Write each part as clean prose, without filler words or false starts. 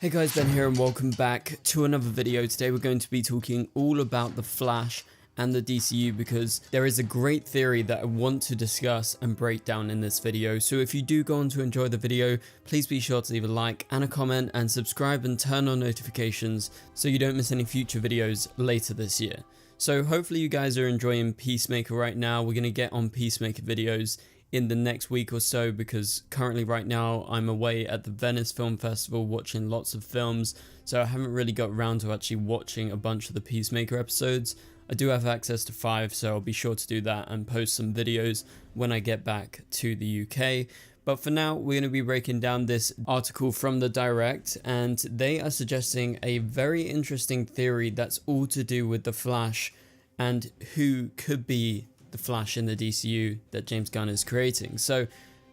Hey guys, Ben here and welcome back to another video. Today we're going to be talking all about the Flash and the DCU because there is a great theory that I want to discuss and break down in this video. So if you do go on to enjoy the video, please be sure to leave a like and a comment and subscribe and turn on notifications so you don't miss any future videos later this year. So hopefully you guys are enjoying Peacemaker right now. We're going to get on Peacemaker videos in the next week or so because currently right now I'm away at the Venice Film Festival watching lots of films, so I haven't really got around to actually watching a bunch of the Peacemaker episodes. I do have access to 5, so I'll be sure to do that and post some videos when I get back to the UK. But for now, we're going to be breaking down this article from the Direct, and they are suggesting a very interesting theory that's all to do with the Flash and who could be the Flash in the DCU that James Gunn is creating. So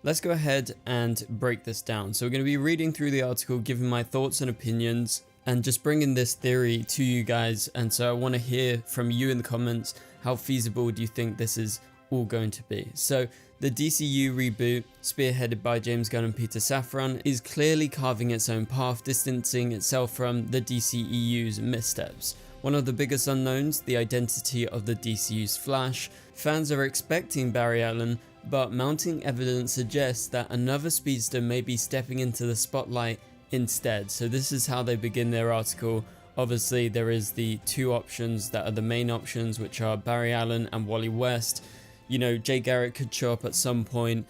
let's go ahead and break this down. So we're going to be reading through the article, giving my thoughts and opinions, and just bringing this theory to you guys. And so I want to hear from you in the comments, how feasible do you think this is all going to be? So the DCU reboot, spearheaded by James Gunn and Peter Safran, is clearly carving its own path, distancing itself from the DCEU's missteps. One of the biggest unknowns, the identity of the DCU's Flash. Fans are expecting Barry Allen, but mounting evidence suggests that another speedster may be stepping into the spotlight instead. So this is how they begin their article. Obviously there is the two options that are the main options, which are Barry Allen and Wally West. You know, Jay Garrick could show up at some point,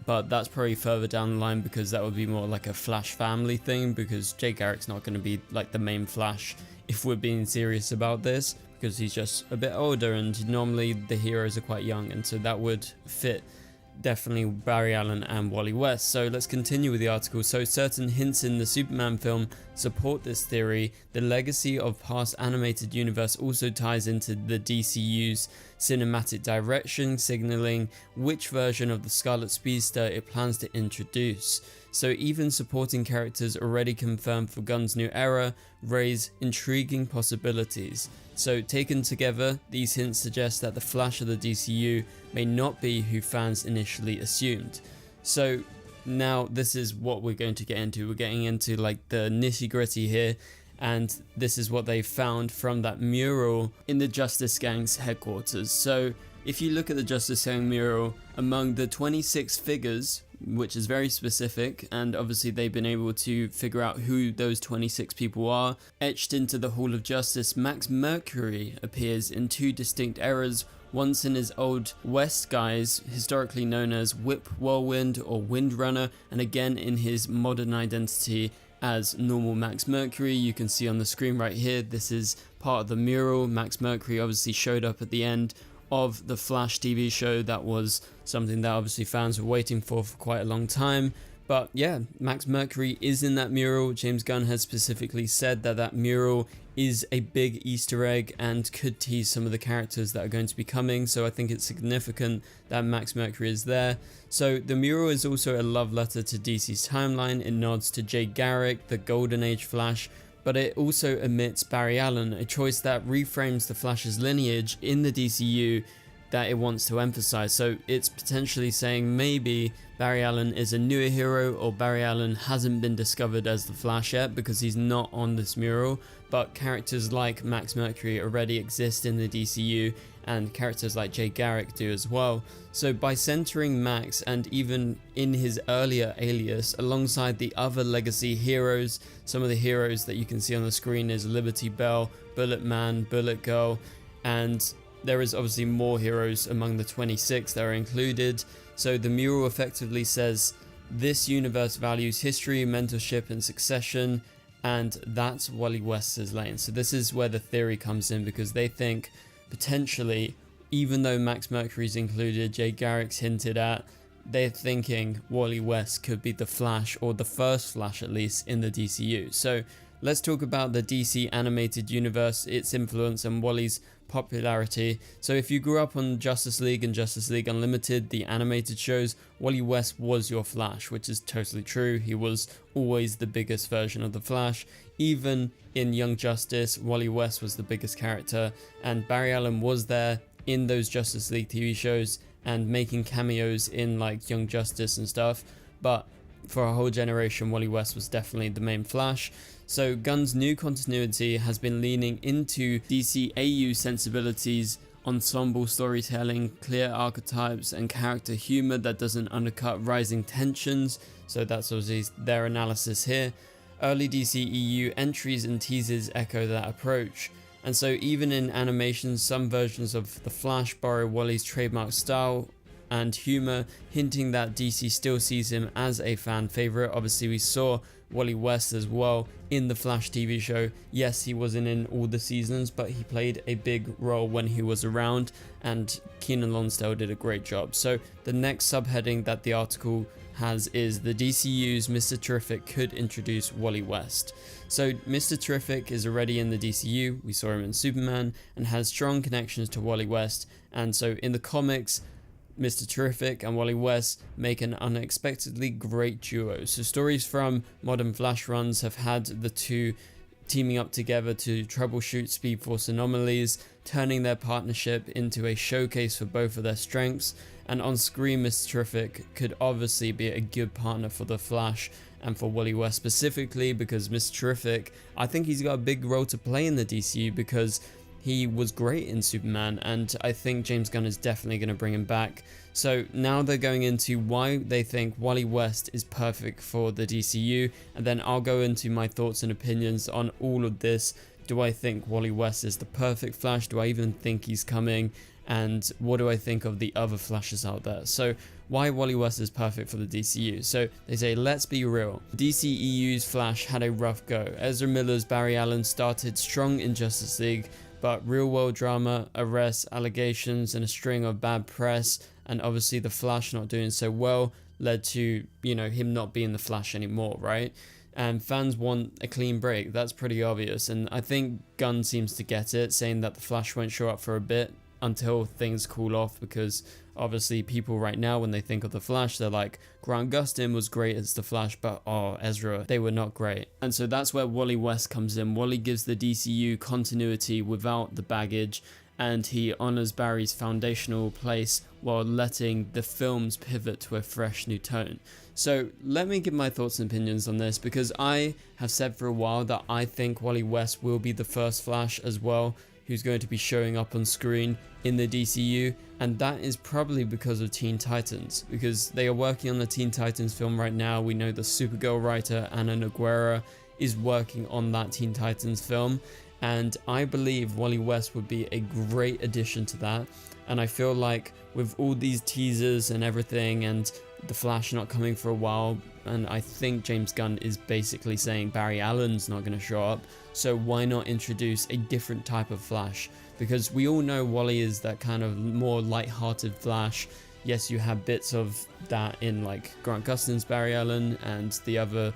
but that's probably further down the line because that would be more like a Flash family thing, because Jay Garrick's not going to be like the main Flash if we're being serious about this, because he's just a bit older and normally the heroes are quite young, and so that would fit definitely Barry Allen and Wally West. So let's continue with the article. So certain hints in the Superman film support this theory. The legacy of past animated universe also ties into the DCU's cinematic direction, signaling which version of the Scarlet Speedster it plans to introduce. So even supporting characters already confirmed for Gunn's new era raise intriguing possibilities. So taken together, these hints suggest that the Flash of the DCU may not be who fans initially assumed. So now this is what we're going to get into. We're getting into like the nitty gritty here, and this is what they found from that mural in the Justice Gang's headquarters. So if you look at the Justice Gang mural, among the 26 figures, which is very specific, and obviously they've been able to figure out who those 26 people are, etched into the Hall of Justice, Max Mercury appears in two distinct eras, once in his old West guise, historically known as Whip Whirlwind or Windrunner, and again in his modern identity as normal Max Mercury. You can see on the screen right here, this is part of the mural. Max Mercury obviously showed up at the end of the Flash TV show. That was something that obviously fans were waiting for quite a long time. But yeah, Max Mercury is in that mural. James Gunn has specifically said that that mural is a big Easter egg and could tease some of the characters that are going to be coming. So I think it's significant that Max Mercury is there. So the mural is also a love letter to DC's timeline. It nods to Jay Garrick, the Golden Age Flash, but it also omits Barry Allen, a choice that reframes the Flash's lineage in the DCU that it wants to emphasize. So it's potentially saying maybe Barry Allen is a newer hero, or Barry Allen hasn't been discovered as the Flash yet because he's not on this mural, but characters like Max Mercury already exist in the DCU, and characters like Jay Garrick do as well. So by centering Max, and even in his earlier alias, alongside the other legacy heroes, some of the heroes that you can see on the screen is Liberty Bell, Bullet Man, Bullet Girl, and there is obviously more heroes among the 26 that are included. So the mural effectively says this universe values history, mentorship, and succession, and that's Wally West's lane. So this is where the theory comes in, because they think potentially, even though Max Mercury's included, Jay Garrick's hinted at, they're thinking Wally West could be the Flash, or the first Flash at least, in the DCU. So let's talk about the DC animated universe, its influence, and Wally's popularity. So if you grew up on Justice League and Justice League Unlimited, the animated shows, Wally West was your Flash, which is totally true. He was always the biggest version of the Flash. Even in Young Justice, Wally West was the biggest character, and Barry Allen was there in those Justice League TV shows and making cameos in like Young Justice and stuff. But for a whole generation, Wally West was definitely the main Flash. So Gunn's new continuity has been leaning into DCAU sensibilities, ensemble storytelling, clear archetypes, and character humor that doesn't undercut rising tensions. So that's obviously their analysis here. Early DCEU entries and teasers echo that approach. And so even in animations, some versions of the Flash borrow Wally's trademark style and humor, hinting that DC still sees him as a fan favorite. Obviously we saw Wally West as well in the Flash TV show. Yes, he wasn't in all the seasons, but he played a big role when he was around, and Keenan Lonsdale did a great job. So the next subheading that the article has is the DCU's Mr. Terrific could introduce Wally West. So Mr. Terrific is already in the DCU, we saw him in Superman, and has strong connections to Wally West, and so in the comics, Mr. Terrific and Wally West make an unexpectedly great duo. So stories from modern Flash runs have had the two teaming up together to troubleshoot Speed Force anomalies, turning their partnership into a showcase for both of their strengths. And on screen, Mr. Terrific could obviously be a good partner for the Flash and for Wally West specifically, because Mr. Terrific, I think he's got a big role to play in the DCU because he was great in Superman, and I think James Gunn is definitely going to bring him back. So now they're going into why they think Wally West is perfect for the DCU, and then I'll go into my thoughts and opinions on all of this. Do I think Wally West is the perfect Flash? Do I even think he's coming? And what do I think of the other Flashes out there? So why Wally West is perfect for the DCU. So they say, let's be real. DCEU's Flash had a rough go. Ezra Miller's Barry Allen started strong in Justice League, but real world drama, arrests, allegations, and a string of bad press, and obviously the Flash not doing so well, led to, him not being the Flash anymore, right? And fans want a clean break. That's pretty obvious, and I think Gunn seems to get it, saying that the Flash won't show up for a bit until things cool off, because obviously people right now, when they think of the Flash, they're like, Grant Gustin was great as the Flash, but Ezra, they were not great. And so that's where Wally West comes in. Wally gives the DCU continuity without the baggage, and he honors Barry's foundational place while letting the films pivot to a fresh new tone. So let me give my thoughts and opinions on this, because I have said for a while that I think Wally West will be the first Flash as well, who's going to be showing up on screen in the DCU, and that is probably because of Teen Titans, because they are working on the Teen Titans film right now. We know the Supergirl writer Anna Noguera is working on that Teen Titans film, and I believe Wally West would be a great addition to that. And I feel like with all these teasers and everything, and the Flash not coming for a while, and I think James Gunn is basically saying Barry Allen's not going to show up, so why not introduce a different type of Flash? Because we all know Wally is that kind of more light-hearted Flash. Yes, you have bits of that in like Grant Gustin's Barry Allen and the other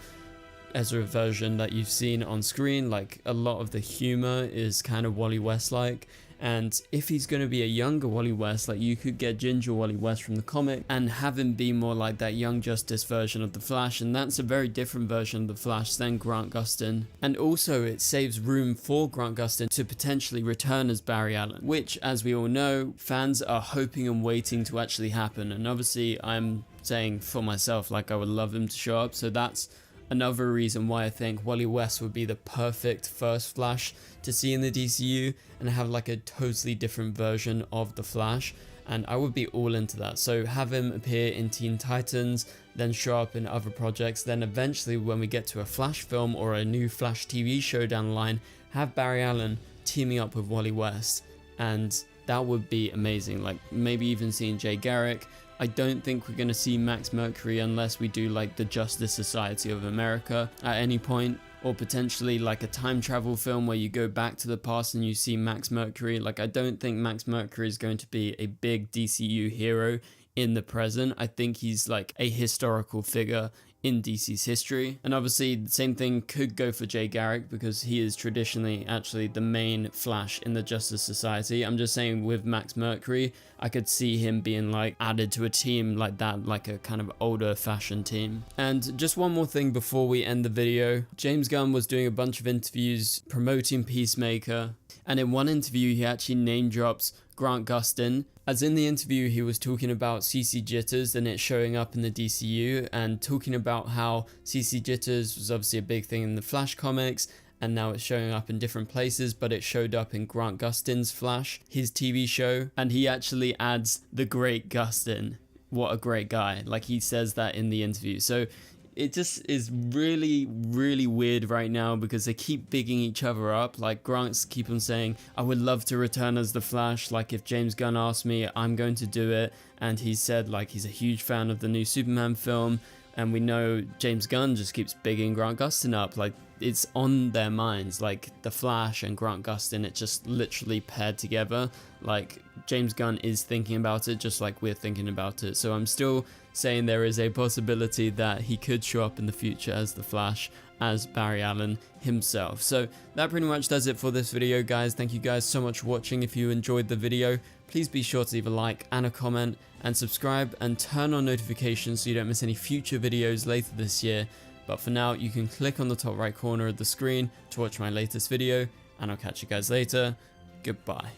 Ezra version that you've seen on screen. Like a lot of the humor is kind of Wally West like. And if he's going to be a younger Wally West, like you could get Ginger Wally West from the comic and have him be more like that Young Justice version of the Flash, and that's a very different version of the Flash than Grant Gustin. And also it saves room for Grant Gustin to potentially return as Barry Allen, which, as we all know, fans are hoping and waiting to actually happen. And obviously I'm saying for myself, like I would love him to show up, so that's another reason why I think Wally West would be the perfect first Flash to see in the DCU and have like a totally different version of the Flash, and I would be all into that. So have him appear in Teen Titans, then show up in other projects, then eventually when we get to a Flash film or a new Flash TV show down the line, have Barry Allen teaming up with Wally West, and that would be amazing. Like maybe even seeing Jay Garrick. I don't think we're going to see Max Mercury unless we do like the Justice Society of America at any point, or potentially like a time travel film where you go back to the past and you see Max Mercury. Like I don't think Max Mercury is going to be a big DCU hero in the present. I think he's like a historical figure in DC's history. And obviously the same thing could go for Jay Garrick, because he is traditionally actually the main Flash in the Justice Society. I'm just saying with Max Mercury, I could see him being like added to a team like that, like a kind of older fashion team. And just one more thing before we end the video. James Gunn was doing a bunch of interviews promoting Peacemaker, and in one interview he actually name drops Grant Gustin as in the interview he was talking about CC jitters and it showing up in the DCU, and talking about how CC jitters was obviously a big thing in the Flash comics, and now it's showing up in different places, but it showed up in Grant Gustin's Flash, his TV show, and he actually adds the great Gustin. What a great guy. Like, he says that in the interview. So it just is really, really weird right now because they keep bigging each other up. Like, Grant's keep on saying, I would love to return as the Flash. Like, if James Gunn asked me, I'm going to do it. And he said, like, he's a huge fan of the new Superman film. And we know James Gunn just keeps bigging Grant Gustin up. Like, it's on their minds. Like, the Flash and Grant Gustin, it just literally paired together. Like, James Gunn is thinking about it just like we're thinking about it. So I'm still saying there is a possibility that he could show up in the future as the Flash, as Barry Allen himself. So that pretty much does it for this video, guys. Thank you guys so much for watching. If you enjoyed the video, please be sure to leave a like and a comment and subscribe and turn on notifications so you don't miss any future videos later this year. But for now, you can click on the top right corner of the screen to watch my latest video, and I'll catch you guys later. Goodbye.